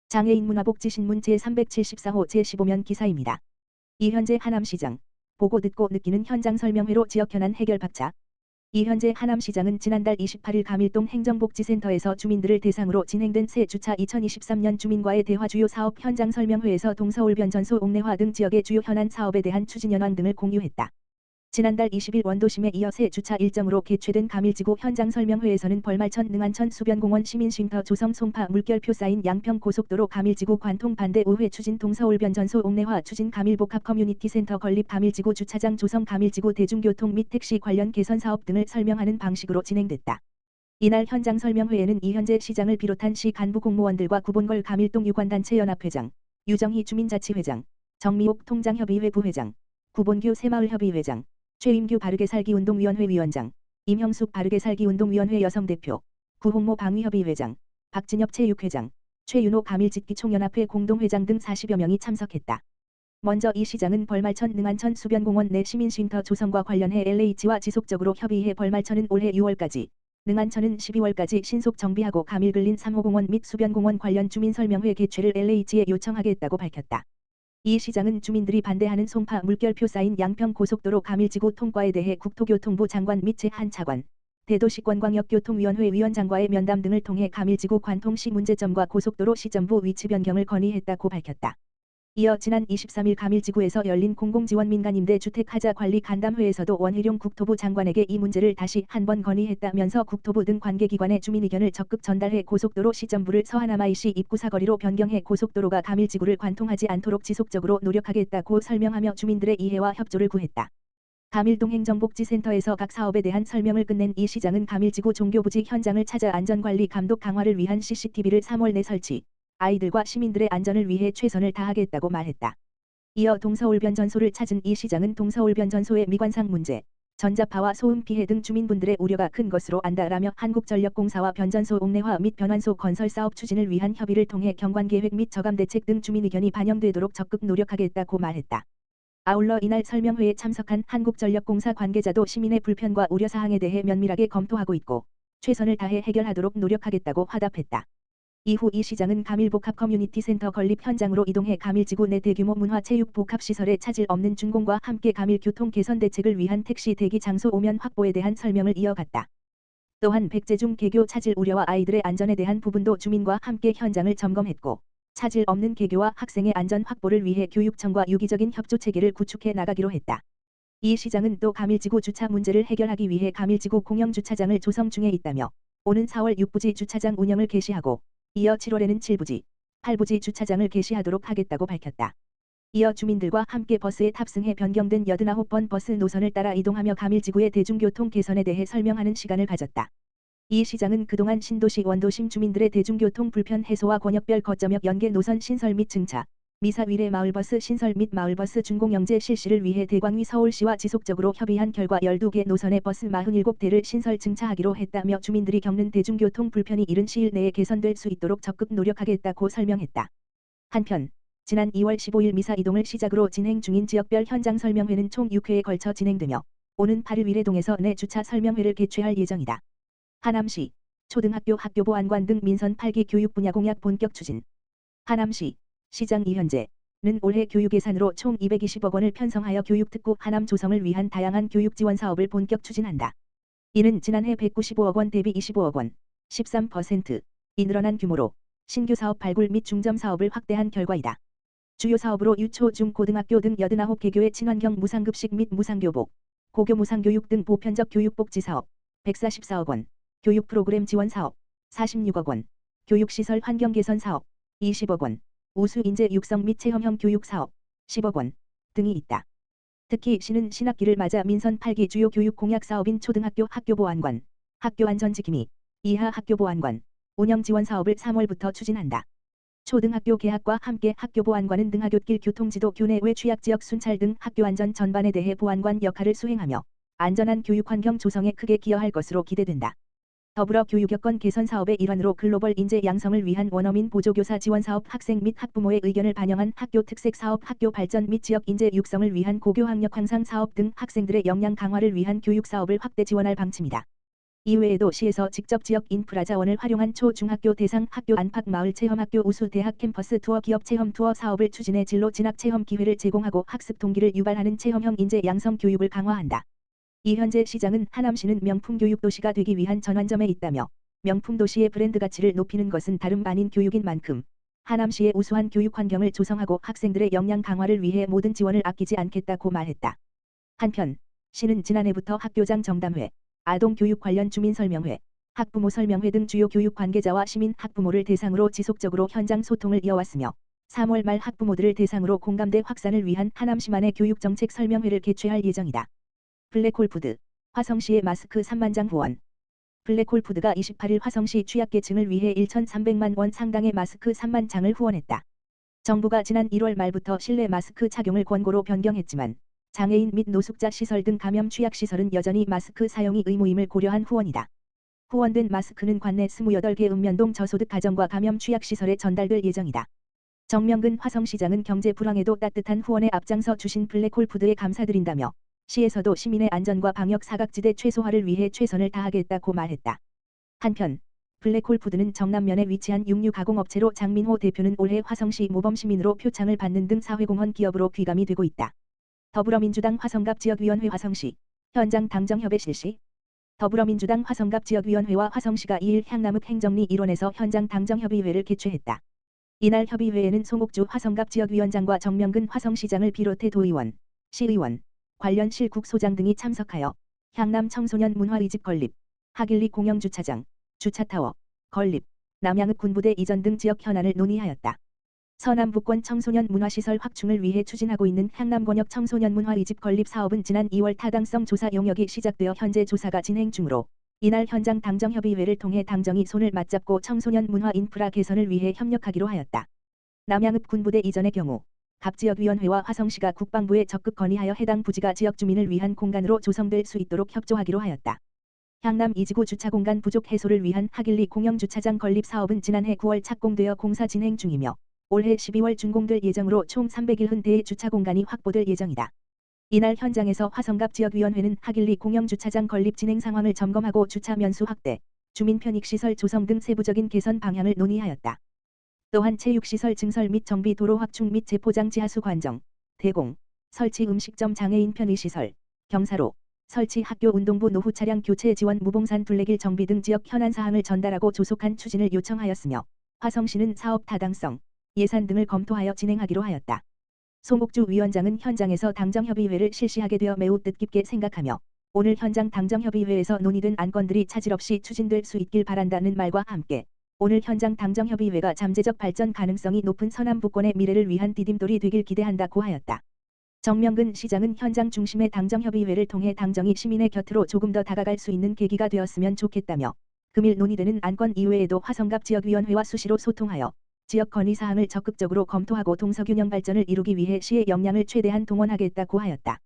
장애인 문화복지신문 제374호 제15면 기사입니다. 이현재 하남시장. 보고 듣고 느끼는 현장 설명회로 지역 현안 해결 박차. 이현재 하남시장은 지난달 28일 가밀동 행정복지센터에서 주민들을 대상으로 진행된 새 주차 2023년 주민과의 대화 주요 사업 현장 설명회에서 동서울 변전소 옥내화 등 지역의 주요 현안 사업에 대한 추진 현황 등을 공유했다. 지난달 20일 원도심에 이어 새 주차 일정으로 개최된 가밀지구 현장 설명회에서는 벌말천 능안천 수변공원 시민쉼터 조성 송파 물결표 쌓인 양평 고속도로 가밀지구 관통 반대 우회 추진 동서울 변전소 옥내화 추진 가밀복합 커뮤니티센터 건립 가밀지구 주차장 조성 가밀지구 대중교통 및 택시 관련 개선 사업 등을 설명하는 방식으로 진행됐다. 이날 현장 설명회에는 이현재 시장을 비롯한 시 간부 공무원들과 구본걸 가밀동 유관단체 연합회장, 유정희 주민자치회장, 정미옥 통장협의회 부회장, 구본규 새마을협의회장, 최임규 바르게살기운동위원회 위원장, 임형숙 바르게살기운동위원회 여성대표, 구홍모 방위협의회장, 박진엽 체육회장, 최윤호 가밀짓기총연합회 공동회장 등 40여 명이 참석했다. 먼저 이 시장은 벌말천 능안천 수변공원 내 시민쉼터 조성과 관련해 LH와 지속적으로 협의해 벌말천은 올해 6월까지, 능안천은 12월까지 신속 정비하고 가밀근린 3호공원 및 수변공원 관련 주민설명회 개최를 LH에 요청하겠다고 밝혔다. 이 시장은 주민들이 반대하는 송파 물결표 쌓인 양평 고속도로 가밀지구 통과에 대해 국토교통부 장관 및 제1차관, 대도시권광역교통위원회 위원장과의 면담 등을 통해 가밀지구 관통시 문제점과 고속도로 시점부 위치 변경을 건의했다고 밝혔다. 이어 지난 23일 가밀지구에서 열린 공공지원 민간임대 주택 하자 관리 간담회에서도 원희룡 국토부 장관에게 이 문제를 다시 한번 건의했다면서 국토부 등 관계기관의 주민 의견을 적극 전달해 고속도로 시점부를 서하나마이시 입구 사거리로 변경해 고속도로가 가밀지구를 관통하지 않도록 지속적으로 노력하겠다고 설명하며 주민들의 이해와 협조를 구했다. 가밀동 행정복지센터에서 각 사업에 대한 설명을 끝낸 이 시장은 가밀지구 종교부지 현장을 찾아 안전관리 감독 강화를 위한 CCTV를 3월 내 설치, 아이들과 시민들의 안전을 위해 최선을 다하겠다고 말했다. 이어 동서울 변전소를 찾은 이 시장은 동서울 변전소의 미관상 문제, 전자파와 소음 피해 등 주민분들의 우려가 큰 것으로 안다라며 한국전력공사와 변전소 옥내화 및 변환소 건설 사업 추진을 위한 협의를 통해 경관계획 및 저감 대책 등 주민 의견이 반영되도록 적극 노력하겠다고 말했다. 아울러 이날 설명회에 참석한 한국전력공사 관계자도 시민의 불편과 우려사항에 대해 면밀하게 검토하고 있고 최선을 다해 해결하도록 노력하겠다고 화답했다. 이후 이 시장은 가밀복합 커뮤니티센터 건립 현장으로 이동해 가밀지구 내 대규모 문화체육복합시설에 차질 없는 준공과 함께 가밀교통 개선 대책을 위한 택시 대기 장소 오면 확보에 대한 설명을 이어갔다. 또한 백제중 개교 차질 우려와 아이들의 안전에 대한 부분도 주민과 함께 현장을 점검했고 차질 없는 개교와 학생의 안전 확보를 위해 교육청과 유기적인 협조 체계를 구축해 나가기로 했다. 이 시장은 또 가밀지구 주차 문제를 해결하기 위해 가밀지구 공영주차장을 조성 중에 있다며 오는 4월 6부지 주차장 운영을 개시하고 이어 7월에는 7부지, 8부지 주차장을 개시하도록 하겠다고 밝혔다. 이어 주민들과 함께 버스에 탑승해 변경된 89번 버스 노선을 따라 이동하며 가밀지구의 대중교통 개선에 대해 설명하는 시간을 가졌다. 이 시장은 그동안 신도시 원도심 주민들의 대중교통 불편 해소와 권역별 거점역 연계 노선 신설 및 증차, 미사 위례 마을버스 신설 및 마을버스 준공영제 실시를 위해 대광위 서울시와 지속적으로 협의한 결과 12개 노선의 버스 47대를 신설 증차하기로 했다며 주민들이 겪는 대중교통 불편이 이른 시일 내에 개선될 수 있도록 적극 노력하겠다고 설명했다. 한편 지난 2월 15일 미사 이동을 시작으로 진행 중인 지역별 현장 설명회는 총 6회에 걸쳐 진행되며 오는 8일 위례동에서 내 주차 설명회를 개최할 예정이다. 하남시 초등학교 학교보 안관 등 민선 8기 교육 분야 공약 본격 추진. 하남시 시장 이현재는 올해 교육 예산으로 총 220억 원을 편성하여 교육특구 하남 조성을 위한 다양한 교육 지원 사업을 본격 추진한다. 이는 지난해 195억 원 대비 25억 원, 13%인 늘어난 규모로 신규 사업 발굴 및 중점 사업을 확대한 결과이다. 주요 사업으로 유초, 중, 고등학교 등 89개교의 친환경 무상급식 및 무상교복, 고교 무상교육 등 보편적 교육복지 사업 144억 원, 교육 프로그램 지원 사업 46억 원, 교육시설 환경 개선 사업 20억 원, 우수 인재 육성 및 체험형 교육 사업 10억 원 등이 있다. 특히 시는 신학기를 맞아 민선 8기 주요 교육 공약 사업인 초등학교 학교보 안관, 학교 안전지킴이, 이하 학교보 안관, 운영 지원 사업을 3월부터 추진한다. 초등학교 개학과 함께 학교보 안관은 등하굣길 교통지도 교내외 취약지역 순찰 등 학교 안전 전반에 대해 보안관 역할을 수행하며 안전한 교육 환경 조성에 크게 기여할 것으로 기대된다. 더불어 교육 여건 개선 사업의 일환으로 글로벌 인재 양성을 위한 원어민 보조교사 지원 사업 학생 및 학부모의 의견을 반영한 학교 특색 사업 학교 발전 및 지역 인재 육성을 위한 고교 학력 향상 사업 등 학생들의 역량 강화를 위한 교육 사업을 확대 지원할 방침이다. 이외에도 시에서 직접 지역 인프라 자원을 활용한 초중학교 대상 학교 안팎 마을 체험학교 우수 대학 캠퍼스 투어 기업 체험 투어 사업을 추진해 진로 진학 체험 기회를 제공하고 학습 동기를 유발하는 체험형 인재 양성 교육을 강화한다. 이현재 시장은 하남시는 명품 교육 도시가 되기 위한 전환점에 있다며 명품 도시의 브랜드 가치를 높이는 것은 다름 아닌 교육인 만큼 하남시의 우수한 교육 환경을 조성하고 학생들의 역량 강화를 위해 모든 지원을 아끼지 않겠다고 말했다. 한편 시는 지난해부터 학교장 정담회, 아동교육 관련 주민 설명회, 학부모 설명회 등 주요 교육 관계자와 시민 학부모를 대상으로 지속적으로 현장 소통을 이어왔으며 3월 말 학부모들을 대상으로 공감대 확산을 위한 하남시만의 교육정책 설명회를 개최할 예정이다. 블랙홀푸드, 화성시의 마스크 3만 장 후원. 블랙홀푸드가 28일 화성시 취약계층을 위해 1,300만 원 상당의 마스크 3만 장을 후원했다. 정부가 지난 1월 말부터 실내 마스크 착용을 권고로 변경했지만 장애인 및 노숙자 시설 등 감염 취약시설은 여전히 마스크 사용이 의무임을 고려한 후원이다. 후원된 마스크는 관내 28개 읍면동 저소득 가정과 감염 취약시설에 전달될 예정이다. 정명근 화성시장은 경제 불황에도 따뜻한 후원에 앞장서 주신 블랙홀푸드에 감사드린다며 시에서도 시민의 안전과 방역 사각지대 최소화를 위해 최선을 다하겠다고 말했다. 한편 블랙홀푸드는 정남면에 위치한 육류 가공업체로 장민호 대표는 올해 화성시 모범시민으로 표창을 받는 등 사회공헌 기업으로 귀감이 되고 있다. 더불어민주당 화성갑 지역위원회 화성시 현장 당정협의 실시. 더불어민주당 화성갑 지역위원회와 화성시가 2일 향남읍 행정리 일원에서 현장 당정협의회를 개최했다. 이날 협의회에는 송옥주 화성갑 지역위원장과 정명근 화성시장을 비롯해 도의원, 시의원, 관련 실국소장 등이 참석하여 향남 청소년 문화의집 건립, 하길리 공영주차장, 주차타워, 건립, 남양읍 군부대 이전 등 지역 현안을 논의하였다. 서남북권 청소년 문화시설 확충을 위해 추진하고 있는 향남권역 청소년 문화의집 건립 사업은 지난 2월 타당성 조사 용역이 시작되어 현재 조사가 진행 중으로 이날 현장 당정협의회를 통해 당정이 손을 맞잡고 청소년 문화 인프라 개선을 위해 협력하기로 하였다. 남양읍 군부대 이전의 경우 갑지역위원회와 화성시가 국방부에 적극 건의하여 해당 부지가 지역 주민을 위한 공간으로 조성될 수 있도록 협조하기로 하였다. 향남 2지구 주차공간 부족 해소를 위한 하길리 공영주차장 건립 사업은 지난해 9월 착공되어 공사 진행 중이며 올해 12월 준공될 예정으로 총 301대의 주차공간이 확보될 예정이다. 이날 현장에서 화성갑 지역위원회는 하길리 공영주차장 건립 진행 상황을 점검하고 주차 면수 확대, 주민 편익시설 조성 등 세부적인 개선 방향을 논의하였다. 또한 체육시설 증설 및 정비 도로 확충 및 제포장 지하수 관정, 대공, 설치 음식점 장애인 편의시설, 경사로, 설치 학교 운동부 노후 차량 교체 지원 무봉산 둘레길 정비 등 지역 현안 사항을 전달하고 조속한 추진을 요청하였으며 화성시는 사업 타당성, 예산 등을 검토하여 진행하기로 하였다. 송옥주 위원장은 현장에서 당정협의회를 실시하게 되어 매우 뜻깊게 생각하며 오늘 현장 당정협의회에서 논의된 안건들이 차질 없이 추진될 수 있길 바란다는 말과 함께 오늘 현장 당정협의회가 잠재적 발전 가능성이 높은 서남북권의 미래를 위한 디딤돌이 되길 기대한다고 하였다. 정명근 시장은 현장 중심의 당정협의회를 통해 당정이 시민의 곁으로 조금 더 다가갈 수 있는 계기가 되었으면 좋겠다며 금일 논의되는 안건 이외에도 화성갑 지역위원회와 수시로 소통하여 지역 건의사항을 적극적으로 검토하고 동서균형 발전을 이루기 위해 시의 역량을 최대한 동원하겠다고 하였다.